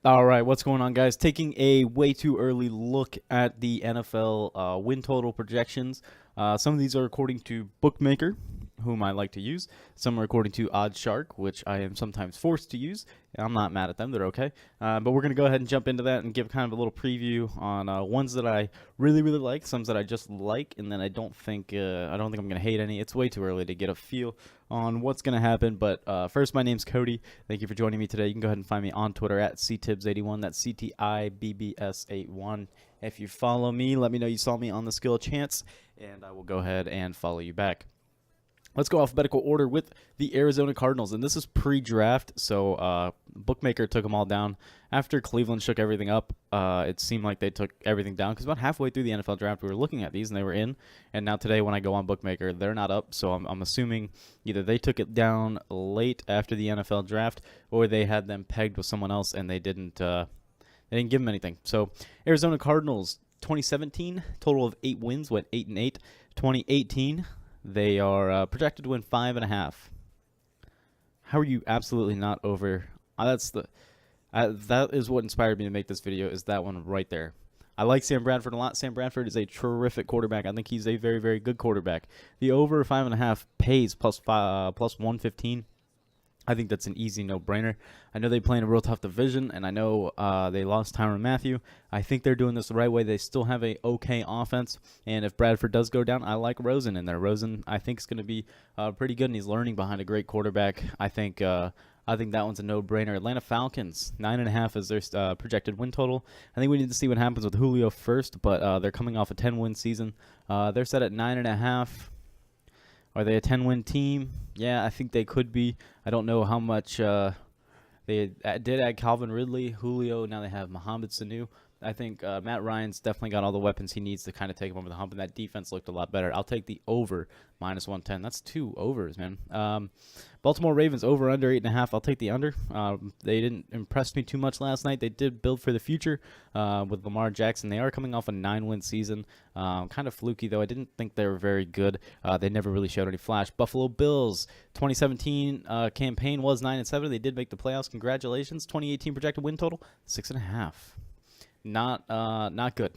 All right, what's going on, guys? Taking a way too early look at the NFL win total projections. Some of these are according to Bookmaker, whom I like to use. Some are according to OddsShark, which I am sometimes forced to use. I'm not mad at them; they're okay. But we're gonna go ahead and jump into that and give kind of a little preview on ones that I really like, some that I just like, and then I don't think I'm gonna hate any. It's way too early to get a feel on what's gonna happen. But first, my name's Cody. Thank you for joining me today. You can go ahead and find me on Twitter at ctibbs81. That's CTIBBS81. If you follow me, let me know you saw me on the Skill Chance, and I will go ahead and follow you back. Let's go alphabetical order with the Arizona Cardinals, and this is pre-draft, so Bookmaker took them all down. After Cleveland shook everything up, it seemed like they took everything down, because about halfway through the NFL draft, we were looking at these, and they were in, and now today when I go on Bookmaker, they're not up, so I'm assuming either they took it down late after the NFL draft, or they had them pegged with someone else, and they didn't give them anything. So Arizona Cardinals, 2017, total of 8 wins, went 8-8. 2018, they are projected to win 5.5. How are you absolutely not over? That is what inspired me to make this video. Is that one right there? I like Sam Bradford a lot. Sam Bradford is a terrific quarterback. I think he's a very good quarterback. The over 5.5 pays plus 115. I think that's an easy no-brainer. I know they play in a real tough division, and I know they lost Tyrann Mathieu. I think they're doing this the right way. They still have a okay offense, and if Bradford does go down, I like Rosen in there. Rosen, I think, is going to be pretty good, and he's learning behind a great quarterback. I think that one's a no-brainer. Atlanta Falcons, 9.5 is their projected win total. I think we need to see what happens with Julio first, but they're coming off a 10-win season. They're set at 9.5. Are they a 10-win team? Yeah, I think they could be. I don't know how much they did add Calvin Ridley, Julio. Now they have Mohamed Sanu. I think Matt Ryan's definitely got all the weapons he needs to kind of take him over the hump, and that defense looked a lot better. I'll take the over minus 110. That's 2 overs, man. Baltimore Ravens over under 8.5. I'll take the under. They didn't impress me too much last night. They did build for the future with Lamar Jackson. They are coming off a 9-win season. Kind of fluky, though. I didn't think they were very good. They never really showed any flash. Buffalo Bills, 2017 campaign was 9-7. They did make the playoffs. Congratulations. 2018 projected win total, 6.5. Not good.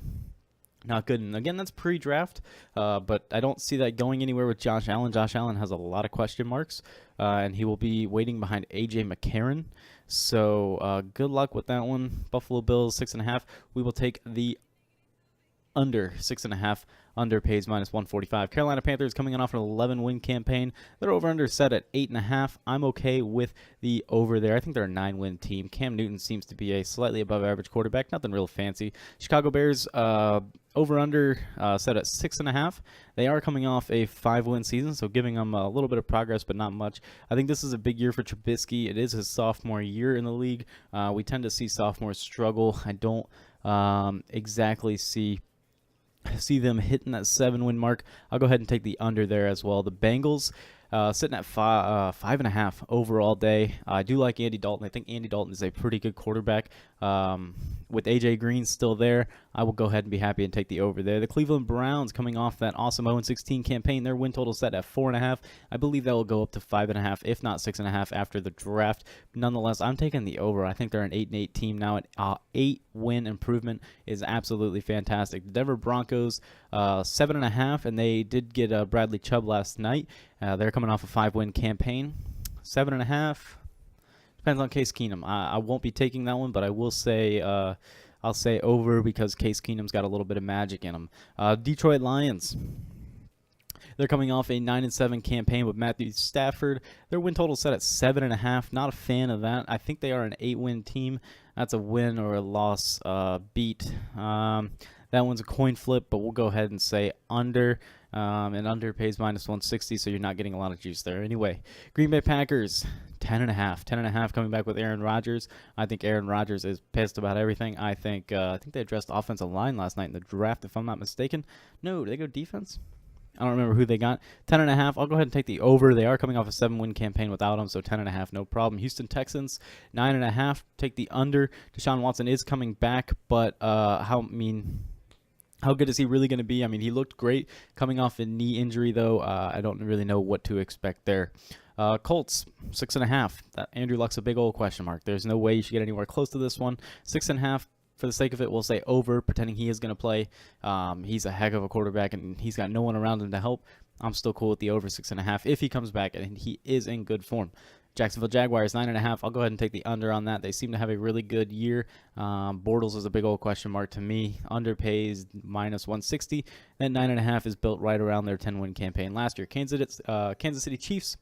Not good. And again, that's pre-draft, but I don't see that going anywhere with Josh Allen. Josh Allen has a lot of question marks, and he will be waiting behind A.J. McCarron. So good luck with that one. Buffalo Bills, 6.5. We will take the under 6.5. Under pays minus 145. Carolina Panthers coming off an 11-win campaign. Their over-under set at 8.5. I'm okay with the over there. I think they're a 9-win team. Cam Newton seems to be a slightly above-average quarterback. Nothing real fancy. Chicago Bears over-under set at 6.5. They are coming off a 5-win season, so giving them a little bit of progress, but not much. I think this is a big year for Trubisky. It is his sophomore year in the league. We tend to see sophomores struggle. I don't exactly see them hitting that 7-win mark. I'll go ahead and take the under there as well. The Bengals sitting at 5.5 overall day. I do like Andy Dalton. I think Andy Dalton is a pretty good quarterback. With A.J. Green still there, I will go ahead and be happy and take the over there. The Cleveland Browns coming off that awesome 0-16 campaign. Their win total set at 4.5. I believe that will go up to 5.5, if not 6.5 after the draft. Nonetheless, I'm taking the over. I think they're an 8-8 team now. An 8-win improvement is absolutely fantastic. The Denver Broncos, 7.5, and they did get Bradley Chubb last night. They're coming off a 5-win campaign. 7.5. Depends on Case Keenum. I won't be taking that one, but I will say I'll say over because Case Keenum's got a little bit of magic in him. Detroit Lions. They're coming off a 9-7 campaign with Matthew Stafford. Their win total set at 7.5. Not a fan of that. I think they are an 8-win team. That's a win or a loss beat. That one's a coin flip, but we'll go ahead and say under. And under pays minus 160, so you're not getting a lot of juice there. Anyway, Green Bay Packers, 10.5. 10.5 coming back with Aaron Rodgers. I think Aaron Rodgers is pissed about everything. I think they addressed offensive line last night in the draft, if I'm not mistaken. No, did they go defense? I don't remember who they got. 10.5. I'll go ahead and take the over. They are coming off a 7-win campaign without him, so 10.5, no problem. Houston Texans, 9.5. Take the under. Deshaun Watson is coming back, but how good is he really going to be? I mean, he looked great coming off a knee injury, though. I don't really know what to expect there. Colts 6.5. That Andrew Luck's a big old question mark. There's no way you should get anywhere close to this one. 6.5. For the sake of it, we'll say over, pretending he is going to play. He's a heck of a quarterback, and he's got no one around him to help. I'm still cool with the over 6.5 if he comes back and he is in good form. Jacksonville Jaguars 9.5. I'll go ahead and take the under on that. They seem to have a really good year. Bortles is a big old question mark to me. Underpays -160. That 9.5 is built right around their 10-win campaign last year. Kansas City Chiefs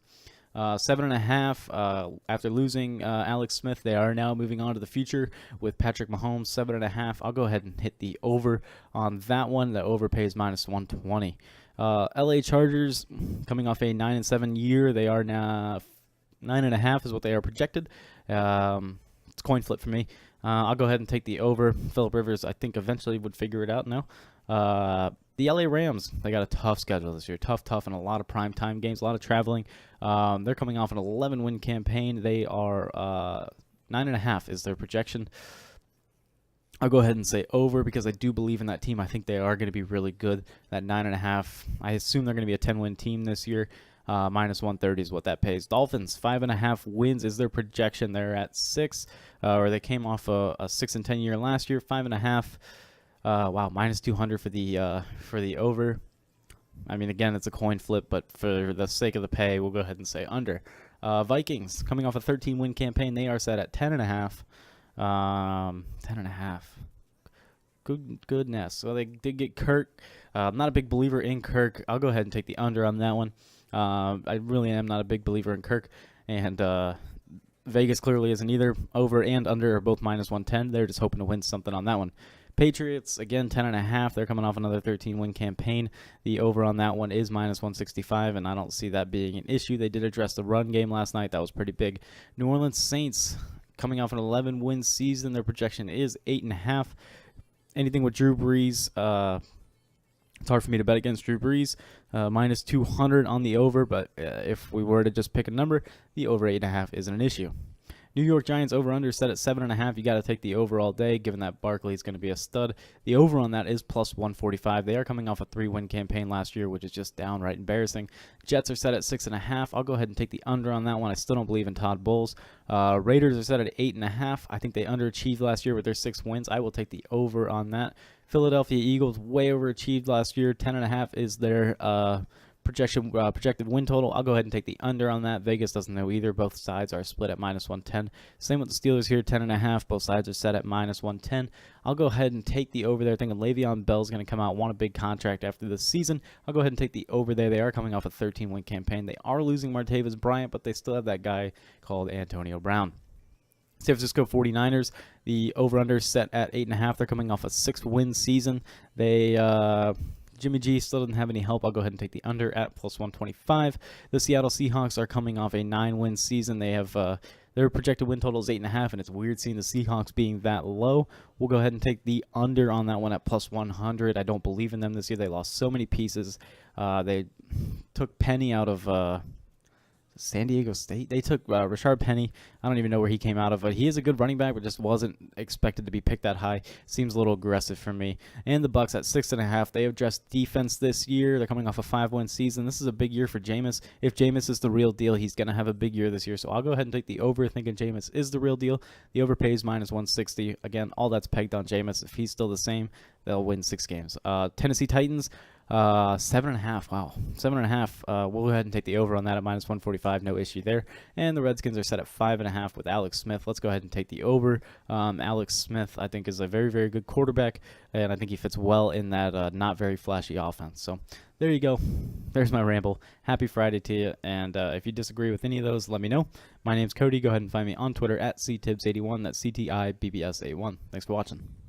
7.5. After losing Alex Smith, they are now moving on to the future with Patrick Mahomes. 7.5. I'll go ahead and hit the over on that one. The over pays -120. LA Chargers coming off a 9-7 year. They are now 9.5 is what they are projected. It's coin flip for me. I'll go ahead and take the over. Phillip Rivers, I think, eventually would figure it out now. The LA Rams, they got a tough schedule this year. Tough, and a lot of primetime games, a lot of traveling. They're coming off an 11-win campaign. They are 9.5 is their projection. I'll go ahead and say over because I do believe in that team. I think they are going to be really good. That 9.5, I assume they're going to be a 10-win team this year. -130 is what that pays. Dolphins 5.5 wins is their projection. They're at 6, or they came off a 6-10 year last year. 5.5. Wow, -200 for the over. I mean, again, it's a coin flip, but for the sake of the pay, we'll go ahead and say under. Vikings coming off a 13-win campaign. They are set at 10.5. 10.5. Goodness. So they did get Kirk. I'm not a big believer in Kirk. I'll go ahead and take the under on that one. I really am not a big believer in Kirk, and Vegas clearly isn't either. Over and under are both -110. They're just hoping to win something on that one. Patriots, again, 10.5. They're coming off another 13-win campaign. The over on that one is -165, and I don't see that being an issue. They did address the run game last night. That was pretty big. New Orleans Saints, coming off an 11-win season. Their projection is 8.5. Anything with Drew Brees, it's hard for me to bet against Drew Brees. -200 on the over, but if we were to just pick a number, the over 8.5 isn't an issue. New York Giants over-under set at 7.5. You got to take the over all day, given that Barkley is going to be a stud. The over on that is +145. They are coming off a 3-win campaign last year, which is just downright embarrassing. Jets are set at 6.5. I'll go ahead and take the under on that one. I still don't believe in Todd Bowles. Raiders are set at 8.5. I think they underachieved last year with their 6 wins. I will take the over on that. Philadelphia Eagles way overachieved last year. 10.5 is their projected win total. I'll go ahead and take the under on that. Vegas doesn't know either. Both sides are split at -110. Same with the Steelers here, 10.5. Both sides are set at -110. I'll go ahead and take the over there, thinking Le'Veon Bell's going to come out, want a big contract after this season. I'll go ahead and take the over there. They are coming off a 13-win campaign. They are losing Martavis Bryant, but they still have that guy called Antonio Brown. San Francisco 49ers, the over-under set at 8.5. They're coming off a 6-win season. Jimmy G still doesn't have any help. I'll go ahead and take the under at +125. The Seattle Seahawks are coming off a 9-win season. They have their projected win total is 8.5, and it's weird seeing the Seahawks being that low. We'll go ahead and take the under on that one at +100. I don't believe in them this year. They lost so many pieces. They took Penny out of San Diego State. They took Rashard Penny. I don't even know where he came out of, but he is a good running back, but just wasn't expected to be picked that high. Seems a little aggressive for me. And the Bucs at 6.5. They have addressed defense this year. They're coming off a 5-win season. This is a big year for Jameis. If Jameis is the real deal, he's going to have a big year this year. So I'll go ahead and take the over, thinking Jameis is the real deal. The over pays -160. Again, all that's pegged on Jameis. If he's still the same, they'll win 6 games. Tennessee Titans, 7.5. Wow, 7.5. We'll go ahead and take the over on that at -145. No issue there. And the Redskins are set at 5.5 with Alex Smith. Let's go ahead and take the over. Alex Smith, I think, is a very, very good quarterback, and I think he fits well in that not very flashy offense. So there you go. There's my ramble. Happy Friday to you. And if you disagree with any of those, let me know. My name's Cody. Go ahead and find me on Twitter at CTibbs81. That's CTIBBS81. Thanks for watching.